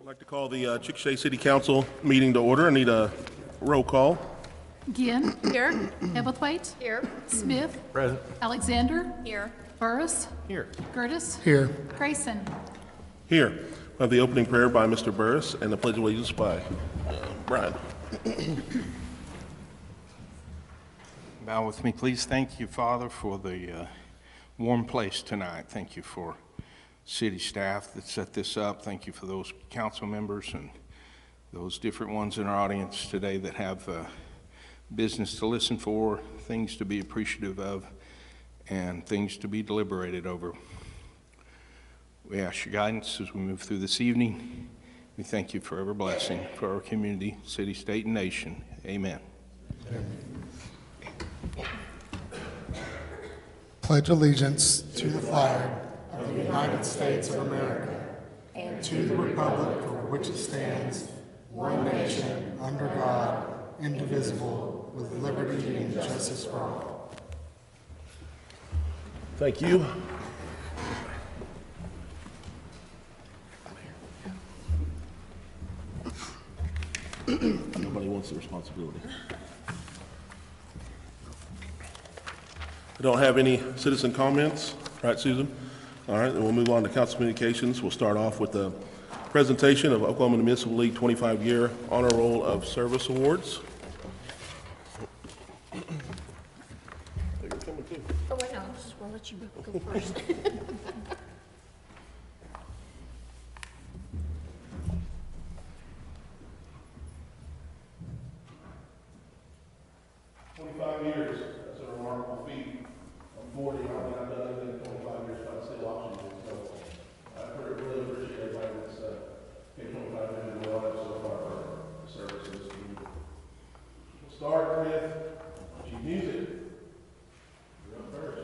like to call the Chickasha City Council meeting to order. I need a roll call. Ginn. Here. Ebelthwaite. Here. Smith. Present. Alexander. Here. Burris. Here. Curtis. Here. Grayson. Here, we have the opening prayer by Mr. Burris and the Pledge of Allegiance by Brian. Bow with me, please. Thank you, Father, for the warm place tonight. Thank you for city staff that set this up. Thank you for those council members and those different ones in our audience today that have business to listen for, things to be appreciative of, and things to be deliberated over. We ask your guidance as we move through this evening. We thank you for every blessing for our community, city, state, and nation. Amen. Pledge allegiance to the flag of the United States of America and to the republic for which it stands, one nation, under God, indivisible, with liberty and justice for all. Thank you. Nobody wants the responsibility. I don't have any citizen comments. Right, Susan? All right, then we'll move on to council communications. We'll start off with the presentation of Oklahoma Municipal League 25-year Honor Roll of Service Awards. Oh, wait, no, we'll let you go first. 25 years, that's a remarkable feat. I'm 40, I don't think I've done anything in 25 years, but I'm still watching it. So I really appreciate everybody that's paid 25 years in the life so far for the service in this community. We'll start with Chief Music. You're up first.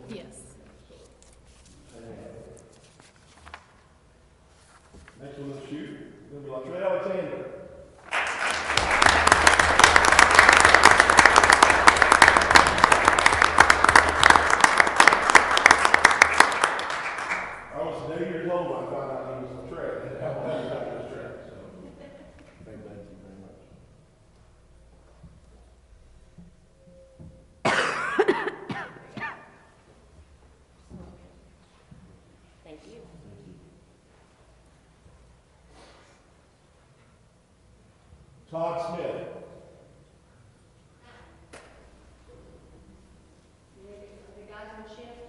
Yes. Next one is shoot. It's going to be like Alexander. I was 8 years old when I found out he was a Trey. I was a Trey. So, thank you very much. Thank you. Todd Smith. The guys on shift?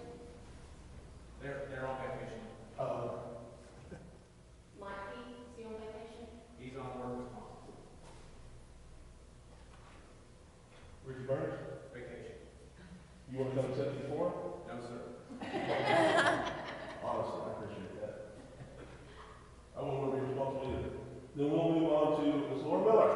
They're on vacation. Mike P, is he on vacation? He's on work with mom. Ricky Burns. Vacation. You want to come accept these for him? No, sir. Honestly, I appreciate that. I won't want to be responsible either. Then we'll move on to Ms. Laura Miller.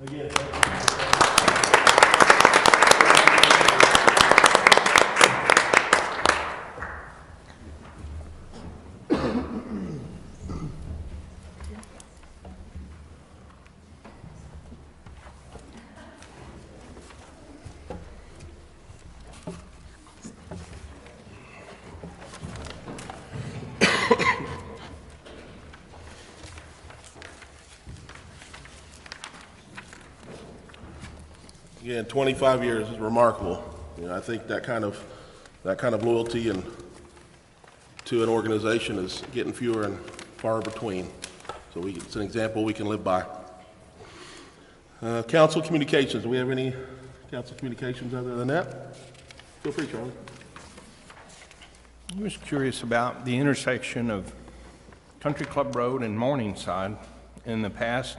Again, thank you. Again, 25 years is remarkable. You know, I think that kind of loyalty and to an organization is getting fewer and far between. So it's an example we can live by. Council communications. Do we have any council communications other than that? Feel free, Charlie. I was curious about the intersection of Country Club Road and Morningside. In the past,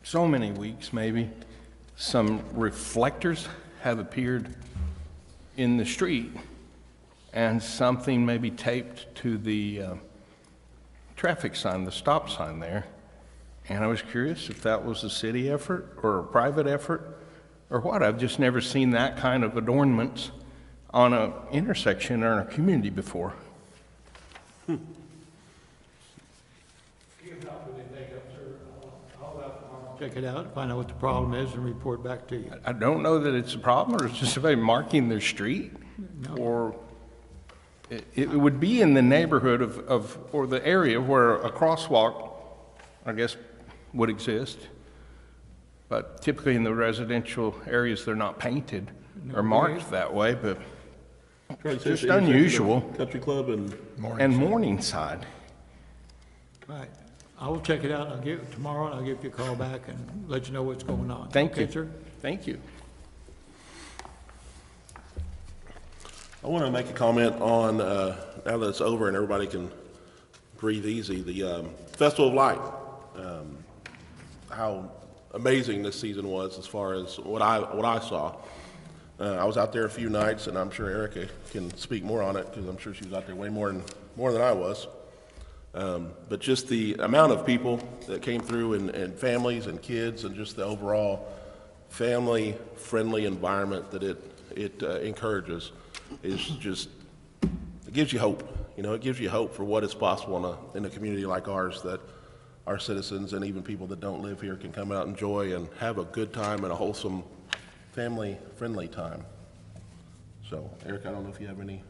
so many weeks maybe, some reflectors have appeared in the street and something maybe taped to the traffic sign, the stop sign there. And I was curious if that was a city effort or a private effort or what. I've just never seen that kind of adornments on an intersection or in a community before. Check it out, find out what the problem is, and report back to you. I don't know that it's a problem, or it's just somebody marking their street, or it would be in the neighborhood or the area where a crosswalk, I guess, would exist. But typically in the residential areas, they're not painted or marked that way, but it's just unusual. Country Club and Morningside. Right. I will check it out, tomorrow, and I'll give you a call back and let you know what's going on. Thank you. Okay, sir? Thank you. I want to make a comment on, now that it's over and everybody can breathe easy, the Festival of Light. How amazing this season was as far as what I saw. I was out there a few nights, and I'm sure Erica can speak more on it because I'm sure she was out there way more than I was. But just the amount of people that came through and families and kids and just the overall family-friendly environment that it encourages is just, it gives you hope. You know, it gives you hope for what is possible in a community like ours, that our citizens and even people that don't live here can come out and enjoy and have a good time and a wholesome, family-friendly time. So, Eric, I don't know if you have anything.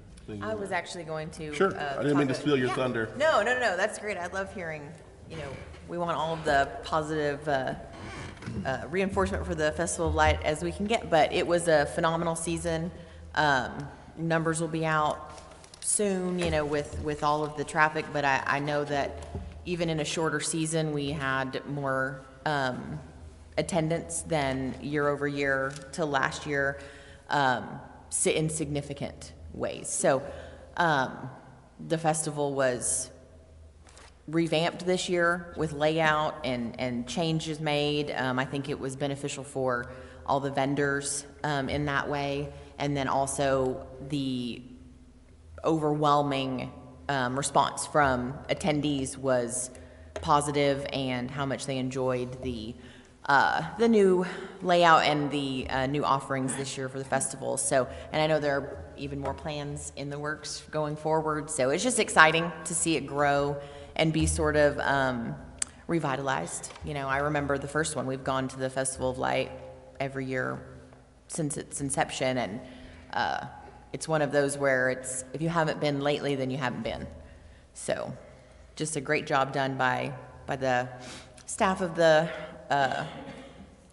I was actually going to. Sure. I didn't mean to steal your thunder. No, that's great. I love hearing, we want all of the positive reinforcement for the Festival of Light as we can get, but it was a phenomenal season. Numbers will be out soon, with all of the traffic, but I know that even in a shorter season, we had more attendance than year over year to last year, in significant ways. So the festival was revamped this year with layout and changes made. I think it was beneficial for all the vendors in that way. And then also the overwhelming response from attendees was positive, and how much they enjoyed the new layout and the new offerings this year for the festival. So, and I know there are even more plans in the works going forward. So it's just exciting to see it grow and be sort of revitalized. I remember the first one. We've gone to the Festival of Light every year since its inception, and it's one of those where it's, if you haven't been lately, then you haven't been. So just a great job done by the staff of the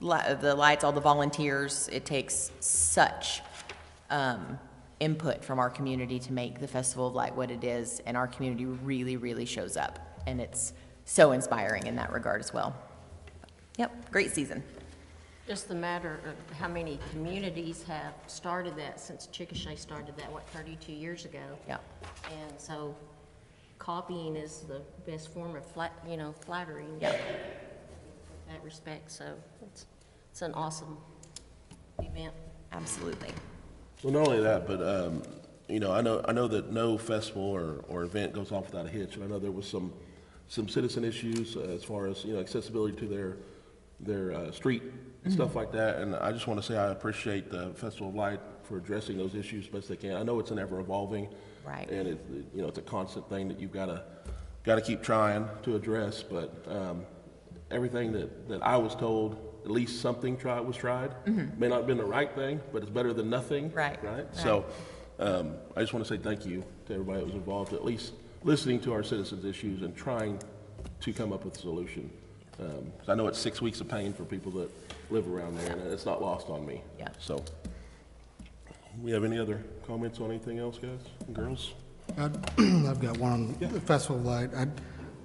lights, all the volunteers. It takes such input from our community to make the Festival of Light what it is, and our community really, really shows up, and it's so inspiring in that regard as well. Yep, great season. Just the matter of how many communities have started that since Chickasha started that, 32 years ago? Yeah. And so copying is the best form of flattery in Yeah. that respect. So it's an awesome event. Absolutely. Well, not only that, but I know that no festival or event goes off without a hitch, and I know there was some citizen issues as far as accessibility to street and stuff like that. And I just want to say I appreciate the Festival of Light for addressing those issues as best they can. I know it's an ever evolving, Right. and it's a constant thing that you've got to keep trying to address. But everything that I was told, at least something was tried. May not have been the right thing, but it's better than nothing. Right. So I just want to say thank you to everybody that was involved, at least listening to our citizens' issues and trying to come up with a solution. 'Cause I know it's 6 weeks of pain for people that live around there, and it's not lost on me. Yeah. So, we have any other comments on anything else, guys and girls? I've got one on the Festival of Light. I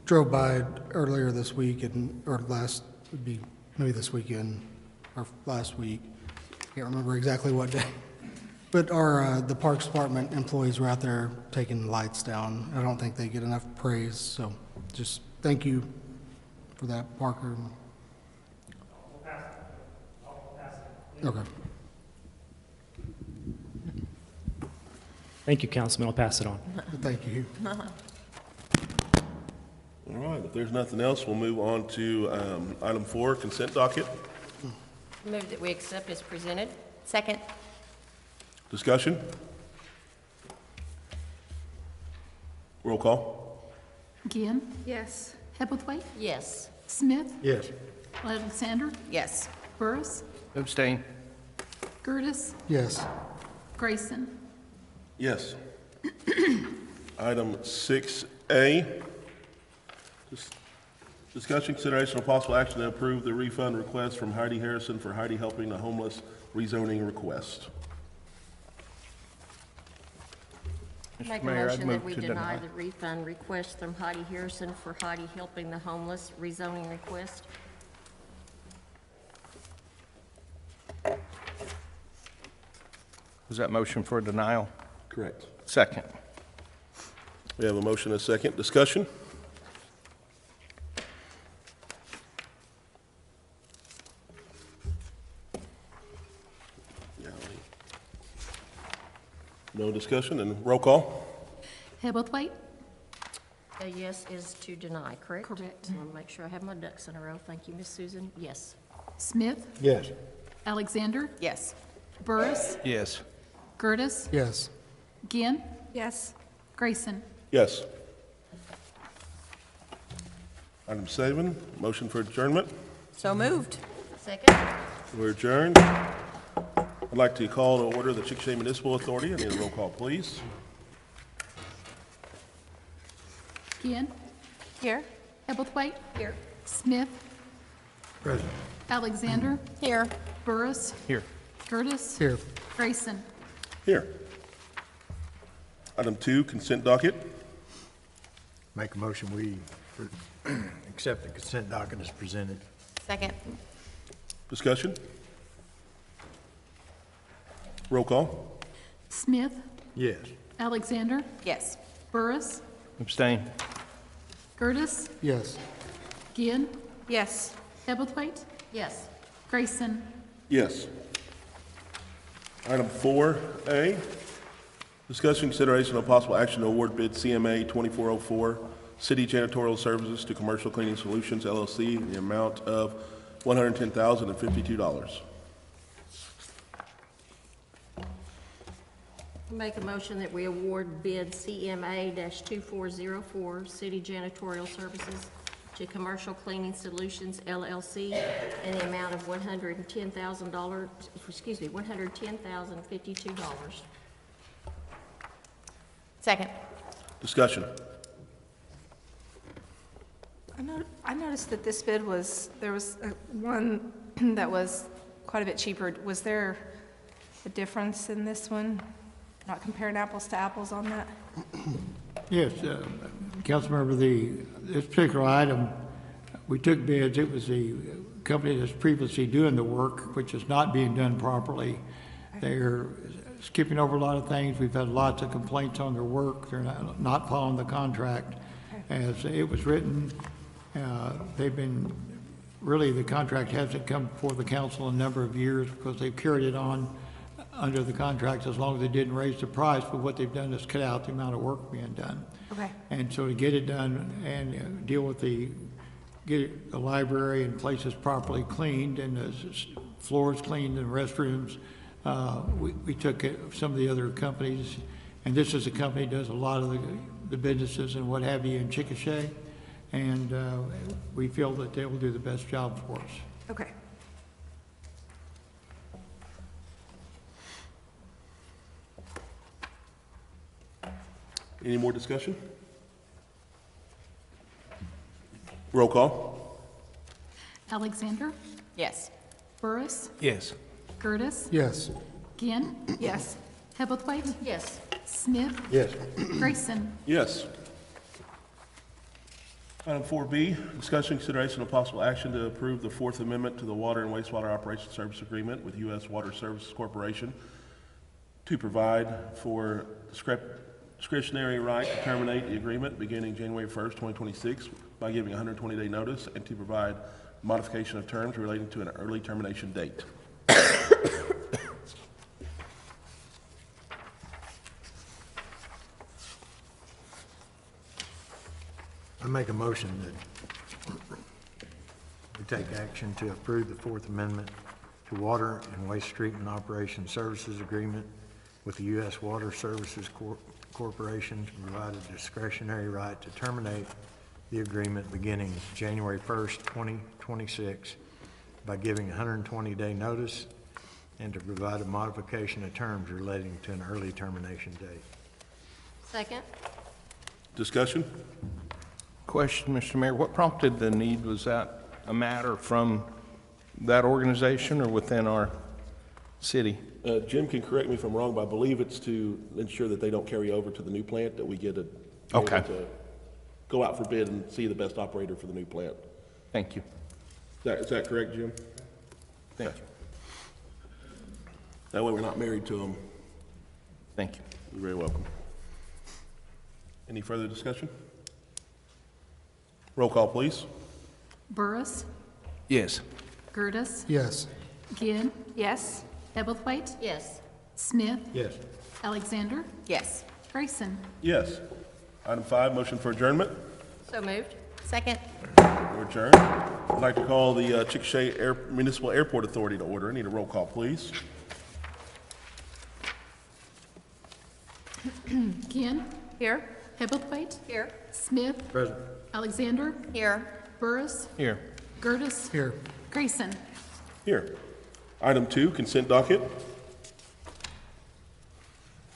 drove by earlier this week would be maybe this weekend or last week. Can't remember exactly what day. But the Parks Department employees were out there taking lights down. I don't think they get enough praise, so just thank you for that, Parker. Okay. Thank you, Councilman. I'll pass it on. Thank you. All right, if there's nothing else, we'll move on to item 4, consent docket. Move that we accept as presented. Second. Discussion? Roll call. Ginn, Yes. Hebblethwaite, Yes. Smith, Yes. Alexander, Yes. Burris, Abstain. Gertis, Yes. Grayson. Yes. Item 6A, discussion, consideration, of possible action to approve the refund request from Heidi Harrison for Heidi Helping the Homeless rezoning request. Make a Mayor, I'd motion that move we to deny deny. the refund request from Heidi Harrison for Heidi Helping the Homeless rezoning request. Was that motion for denial? Correct. Second. We have a motion and a second. Discussion? No discussion, and roll call? Hebblethwaite, A yes is to deny, correct? Correct. I want to make sure I have my ducks in a row. Thank you, Miss Susan. Yes. Smith, Yes. Alexander, Yes. Burris, Yes. Gertis, Yes. Ginn. Yes. Grayson. Yes. Item 7, motion for adjournment. So moved. Second? We're adjourned. I'd like to call to order the Chickasha Municipal Authority. I need a roll call, please. Ginn, Here. Hebblethwaite, Here. Smith, Present. Alexander, Here. Burris, Here. Gertis, Here. Grayson. Here. Item 2, consent docket. Make a motion, we accept the consent docket as presented. Second. Discussion? Roll call? Smith, Yes. Alexander, Yes. Burris, Abstain. Gertis, Yes. Ginn, Yes. Hebblethwaite, Yes. Grayson. Yes. Item 4A, discussion, consideration of possible action to award bid CMA 2404, City Janitorial Services to Commercial Cleaning Solutions LLC, in the amount of $110,052. Make a motion that we award bid CMA-2404, City Janitorial Services to Commercial Cleaning Solutions LLC in the amount of $110,052. Second. Discussion. I noticed that this bid there was one that was quite a bit cheaper. Was there a difference in this one? Not comparing apples to apples on that? Yes, Councilmember, this particular item, we took bids. It was the company that's previously doing the work, which is not being done properly. They're skipping over a lot of things. We've had lots of complaints on their work. They're not following the contract as it was written. They've been, really, the contract hasn't come before the council in a number of years because they've carried it on under the contract as long as they didn't raise the price, but what they've done is cut out the amount of work being done. Okay. And so to get it done and deal with the get the library and places properly cleaned and the floors cleaned and restrooms. We took some of the other companies, and this is a company that does a lot of the businesses and what have you in Chickasha, and we feel that they will do the best job for us. Okay. Any more discussion? Roll call. Alexander, Yes. Burris, Yes. Curtis, Yes. Ginn, Yes. Hebblethwaite, Yes. Smith, Yes. Grayson. Yes. Item 4B, discussion, consideration, and possible action to approve the Fourth Amendment to the Water and Wastewater Operations Service Agreement with U.S. Water Services Corporation to provide for discretionary right to terminate the agreement beginning January 1st, 2026 by giving a 120-day notice, and to provide modification of terms relating to an early termination date. I make a motion that we take action to approve the Fourth Amendment to Water and Waste Treatment Operation Services Agreement with the U.S. Water Services Corporation to provide a discretionary right to terminate the agreement beginning January 1st, 2026 by giving a 120-day notice, and to provide a modification of terms relating to an early termination date. Second? Discussion? Question, Mr. Mayor, what prompted the need? Was that a matter from that organization or within our city? Jim can correct me if I'm wrong, but I believe it's to ensure that they don't carry over to the new plant, that we get a Okay. able to go out for bid and see the best operator for the new plant. Thank you. Is that correct, Jim? Thank you. That way we're not married to them. Thank you. You're very welcome. Any further discussion? Roll call, please. Burris, Yes. Curtis, Yes. Ginn, Yes. Hebblethwaite, Yes. Smith, Yes. Alexander, Yes. Grayson. Yes. Item 5, motion for adjournment. So moved? Second. We're adjourned. I'd like to call the Chickasha Municipal Airport Authority to order. I need a roll call, please. Ginn, Here. Hebblethwaite, Here. Smith, Present. Alexander, Here. Burris, Here. Gertis, Here. Grayson. Here. Item 2, consent docket.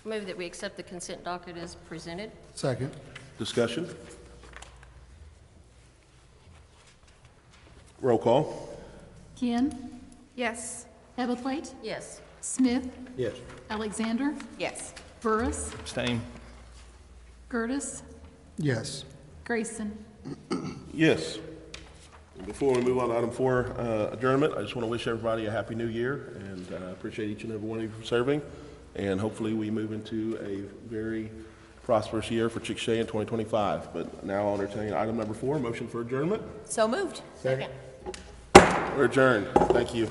Move that we accept the consent docket as presented? Second. Discussion. Roll call. Ginn, Yes. Hebblethwaite, Yes. Smith, Yes. Alexander, Yes. Burris, Abstain. Gertis, Yes. Grayson. Yes. Before we move on to item 4, adjournment, I just want to wish everybody a happy new year, and appreciate each and every one of you for serving. And hopefully we move into a very prosperous year for Chickasha in 2025. But now I'll entertain item number 4, motion for adjournment. So moved. Second. We're adjourned. Thank you.